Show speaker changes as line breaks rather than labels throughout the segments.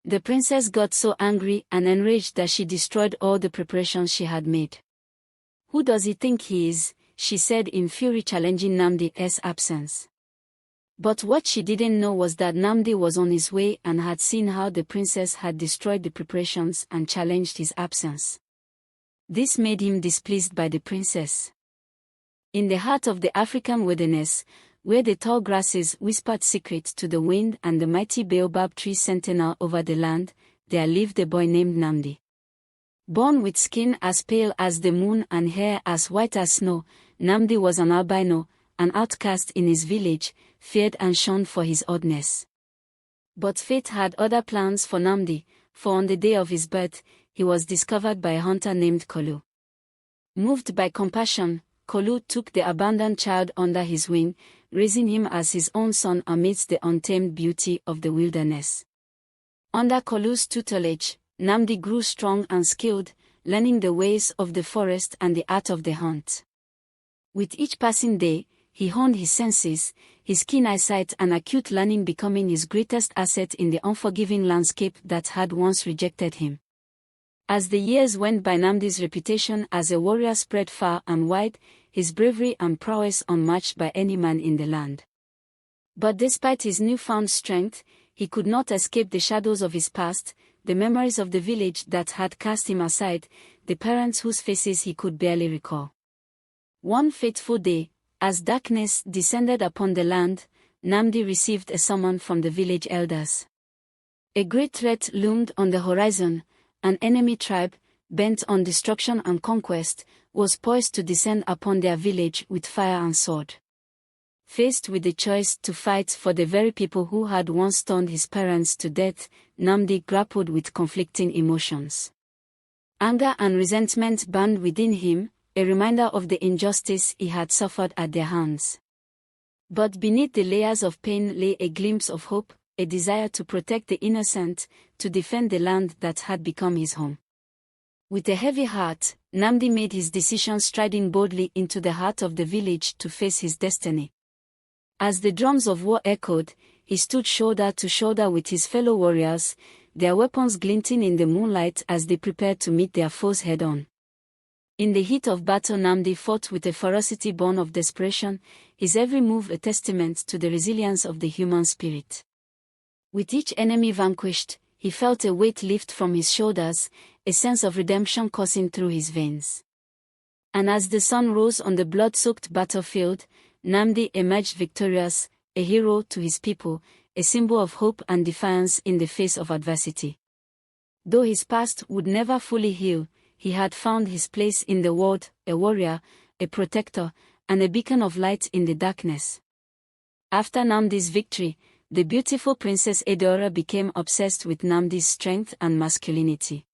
The princess got so angry and enraged that she destroyed all the preparations she had made. "Who does he think he is?" she said in fury, challenging Namdi's absence. But what she didn't know was that Namdi was on his way and had seen how the princess had destroyed the preparations and challenged his absence. This made him displeased by the princess. In the heart of the African wilderness, where the tall grasses whispered secrets to the wind and the mighty baobab tree sentinel over the land, there lived a boy named Namdi. Born with skin as pale as the moon and hair as white as snow, Namdi was an albino, an outcast in his village, feared and shunned for his oddness. But fate had other plans for Namdi, for on the day of his birth, he was discovered by a hunter named Kolu. Moved by compassion, Kolu took the abandoned child under his wing, raising him as his own son amidst the untamed beauty of the wilderness. Under Kolu's tutelage, Namdi grew strong and skilled, learning the ways of the forest and the art of the hunt. With each passing day, he honed his senses, his keen eyesight and acute learning becoming his greatest asset in the unforgiving landscape that had once rejected him. As the years went by, Namdi's reputation as a warrior spread far and wide, his bravery and prowess unmatched by any man in the land. But despite his newfound strength, he could not escape the shadows of his past, the memories of the village that had cast him aside, the parents whose faces he could barely recall. One fateful day, as darkness descended upon the land, Namdi received a summon from the village elders. A great threat loomed on the horizon. An enemy tribe, bent on destruction and conquest, was poised to descend upon their village with fire and sword. Faced with the choice to fight for the very people who had once stoned his parents to death, Namdi grappled with conflicting emotions. Anger and resentment burned within him, a reminder of the injustice he had suffered at their hands. But beneath the layers of pain lay a glimpse of hope, a desire to protect the innocent, to defend the land that had become his home. With a heavy heart, Namdi made his decision, striding boldly into the heart of the village to face his destiny. As the drums of war echoed, he stood shoulder to shoulder with his fellow warriors, their weapons glinting in the moonlight as they prepared to meet their foes head-on. In the heat of battle, Namdi fought with a ferocity born of desperation, his every move a testament to the resilience of the human spirit. With each enemy vanquished, he felt a weight lift from his shoulders, a sense of redemption coursing through his veins. And as the sun rose on the blood-soaked battlefield, Namdi emerged victorious, a hero to his people, a symbol of hope and defiance in the face of adversity. Though his past would never fully heal, he had found his place in the world, a warrior, a protector, and a beacon of light in the darkness. After Namdi's victory, the beautiful Princess Edeora became obsessed with Namdi's strength and masculinity.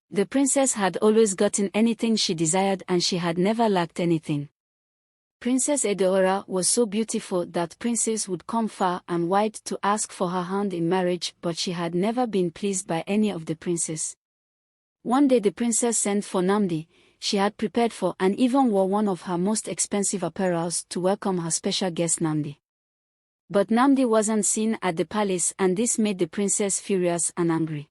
The princess had always gotten anything she desired and she had never lacked anything. Princess Edeora was so beautiful that princes would come far and wide to ask for her hand in marriage, but she had never been pleased by any of the princes. One day the princess sent for Namdi. She had prepared for and even wore one of her most expensive apparels to welcome her special guest Namdi. But Namdi wasn't seen at the palace, and this made the princess furious and angry.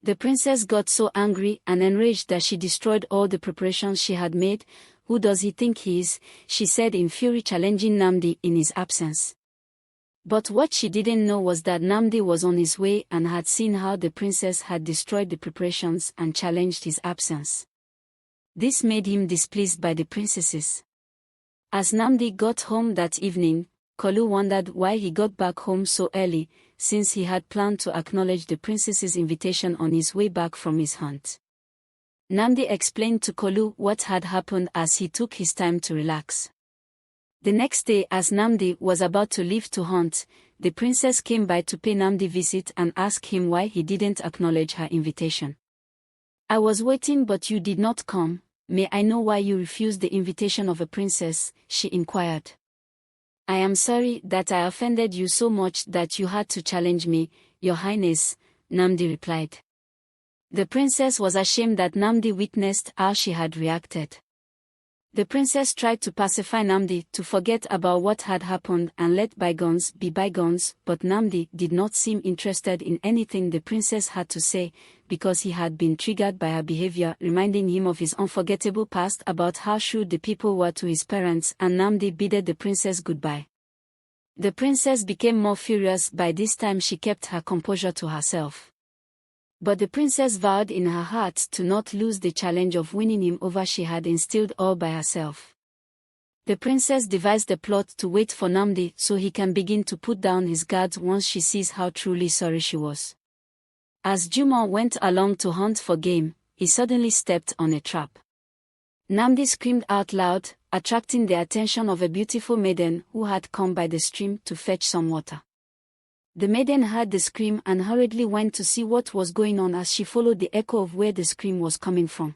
The princess got so angry and enraged that she destroyed all the preparations she had made. "Who does he think he is?" she said in fury, challenging Namdi in his absence. But what she didn't know was that Namdi was on his way and had seen how the princess had destroyed the preparations and challenged his absence. This made him displeased by the princesses. As Namdi got home that evening, Kolu wondered why he got back home so early, since he had planned to acknowledge the princess's invitation on his way back from his hunt. Namdi explained to Kolu what had happened as he took his time to relax. The next day, as Namdi was about to leave to hunt, the princess came by to pay Namdi a visit and asked him why he didn't acknowledge her invitation. "I was waiting but you did not come. May I know why you refused the invitation of a princess?" she inquired. "I am sorry that I offended you so much that you had to challenge me, Your Highness," Namdi replied. The princess was ashamed that Namdi witnessed how she had reacted. The princess tried to pacify Namdi to forget about what had happened and let bygones be bygones, but Namdi did not seem interested in anything the princess had to say, because he had been triggered by her behavior, reminding him of his unforgettable past about how shrewd the people were to his parents, and Namdi bade the princess goodbye. The princess became more furious. By this time she kept her composure to herself. But the princess vowed in her heart to not lose the challenge of winning him over. She had instilled all by herself. The princess devised a plot to wait for Namdi so he can begin to put down his guards once she sees how truly sorry she was. As Juma went along to hunt for game, he suddenly stepped on a trap. Namdi screamed out loud, attracting the attention of a beautiful maiden who had come by the stream to fetch some water. The maiden heard the scream and hurriedly went to see what was going on as she followed the echo of where the scream was coming from.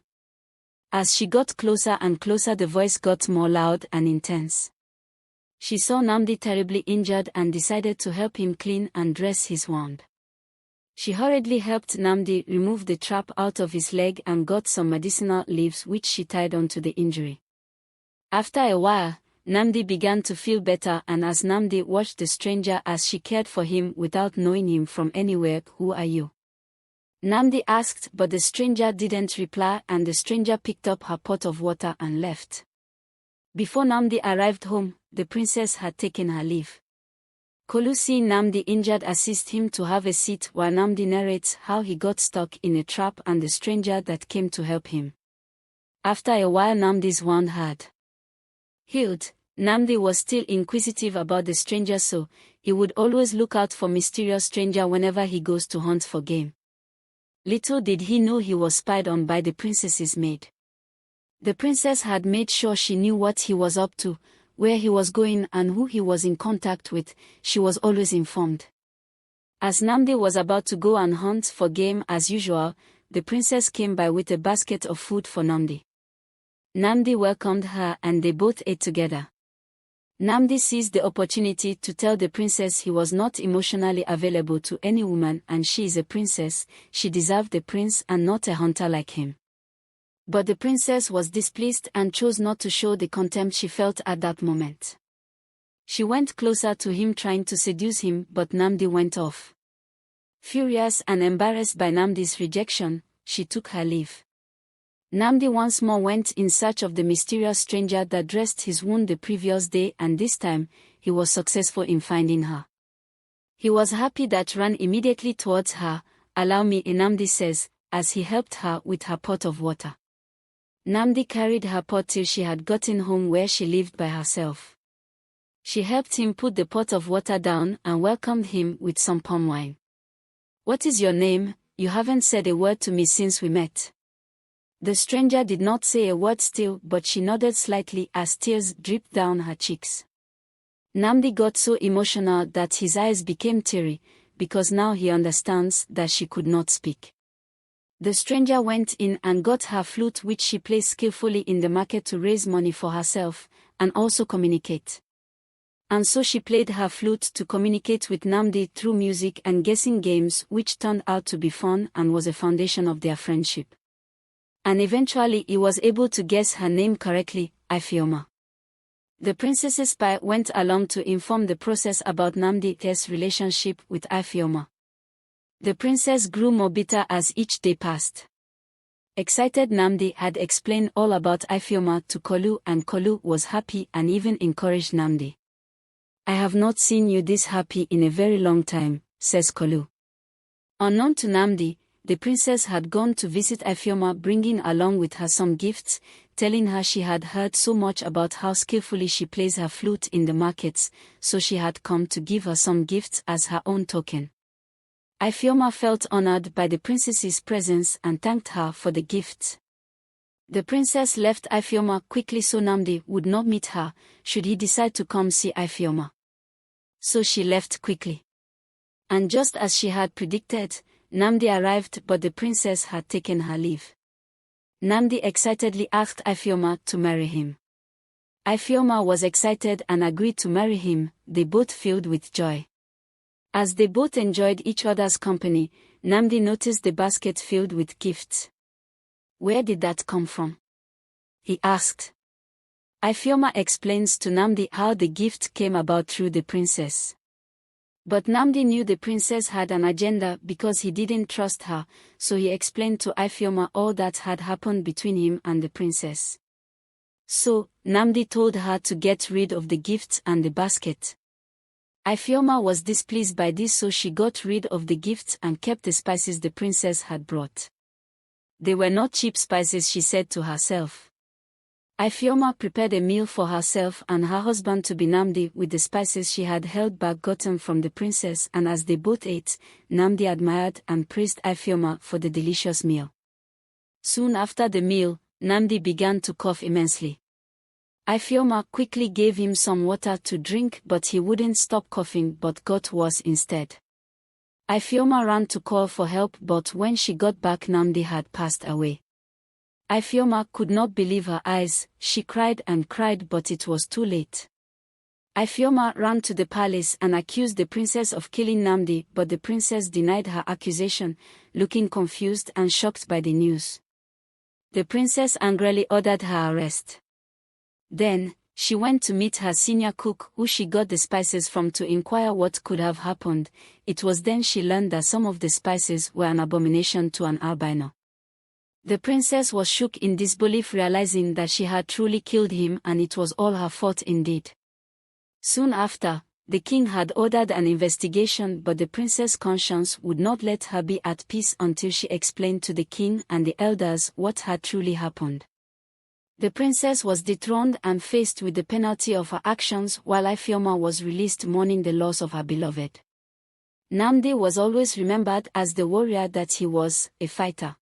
As she got closer and closer, the voice got more loud and intense. She saw Namdi terribly injured and decided to help him clean and dress his wound. She hurriedly helped Namdi remove the trap out of his leg and got some medicinal leaves which she tied onto the injury. After a while, Namdi began to feel better, and as Namdi watched the stranger as she cared for him without knowing him from anywhere, "Who are you?" Namdi asked, but the stranger didn't reply, and the stranger picked up her pot of water and left. Before Namdi arrived home, the princess had taken her leave. Kolu, seeing Namdi injured, assists him to have a seat while Namdi narrates how he got stuck in a trap and the stranger that came to help him. After a while, Namdi's wound had healed. Namdi was still inquisitive about the stranger, so he would always look out for mysterious stranger whenever he goes to hunt for game. Little did he know he was spied on by the princess's maid. The princess had made sure she knew what he was up to, where he was going and who he was in contact with. She was always informed. As Namdi was about to go and hunt for game as usual, the princess came by with a basket of food for Namdi. Namdi welcomed her and they both ate together. Namdi seized the opportunity to tell the princess he was not emotionally available to any woman, and she is a princess, she deserved a prince and not a hunter like him. But the princess was displeased and chose not to show the contempt she felt at that moment. She went closer to him trying to seduce him, but Namdi went off. Furious and embarrassed by Namdi's rejection, she took her leave. Namdi once more went in search of the mysterious stranger that dressed his wound the previous day, and this time, he was successful in finding her. He was happy that ran immediately towards her. "Allow me," Namdi says, as he helped her with her pot of water. Namdi carried her pot till she had gotten home where she lived by herself. She helped him put the pot of water down and welcomed him with some palm wine. "What is your name? You haven't said a word to me since we met." The stranger did not say a word still, but she nodded slightly as tears dripped down her cheeks. Namdi got so emotional that his eyes became teary, because now he understands that she could not speak. The stranger went in and got her flute, which she played skillfully in the market to raise money for herself, and also communicate. And so she played her flute to communicate with Namdi through music and guessing games, which turned out to be fun and was a foundation of their friendship. And eventually he was able to guess her name correctly, Ifeoma. The princess's spy went along to inform the process about Namdi's relationship with Ifeoma. The princess grew more bitter as each day passed. Excited Namdi had explained all about Ifeoma to Kolu, and Kolu was happy and even encouraged Namdi. "I have not seen you this happy in a very long time," says Kolu. Unknown to Namdi, the princess had gone to visit Ifeoma, bringing along with her some gifts, telling her she had heard so much about how skillfully she plays her flute in the markets, so she had come to give her some gifts as her own token. Ifeoma felt honored by the princess's presence and thanked her for the gifts. The princess left Ifeoma quickly so Namdi would not meet her, should he decide to come see Ifeoma. So she left quickly. And just as she had predicted, Namdi arrived, but the princess had taken her leave. Namdi excitedly asked Ifeoma to marry him. Ifeoma was excited and agreed to marry him, they both filled with joy. As they both enjoyed each other's company, Namdi noticed the basket filled with gifts. "Where did that come from?" he asked. Ifeoma explains to Namdi how the gift came about through the princess. But Namdi knew the princess had an agenda because he didn't trust her, so he explained to Ifeoma all that had happened between him and the princess. So, Namdi told her to get rid of the gifts and the basket. Ifeoma was displeased by this, so she got rid of the gifts and kept the spices the princess had brought. They were not cheap spices, she said to herself. Ifeoma prepared a meal for herself and her husband to be Namdi with the spices she had held back gotten from the princess, and as they both ate, Namdi admired and praised Ifeoma for the delicious meal. Soon after the meal, Namdi began to cough immensely. Ifeoma quickly gave him some water to drink, but he wouldn't stop coughing but got worse instead. Ifeoma ran to call for help, but when she got back, Namdi had passed away. Ifeoma could not believe her eyes. She cried and cried, but it was too late. Ifeoma ran to the palace and accused the princess of killing Namdi, but the princess denied her accusation, looking confused and shocked by the news. The princess angrily ordered her arrest. Then, she went to meet her senior cook, who she got the spices from, to inquire what could have happened. It was then she learned that some of the spices were an abomination to an albino. The princess was shook in disbelief, realizing that she had truly killed him and it was all her fault indeed. Soon after, the king had ordered an investigation, but the princess' conscience would not let her be at peace until she explained to the king and the elders what had truly happened. The princess was dethroned and faced with the penalty of her actions, while Ifeoma was released, mourning the loss of her beloved. Namdi was always remembered as the warrior that he was, a fighter.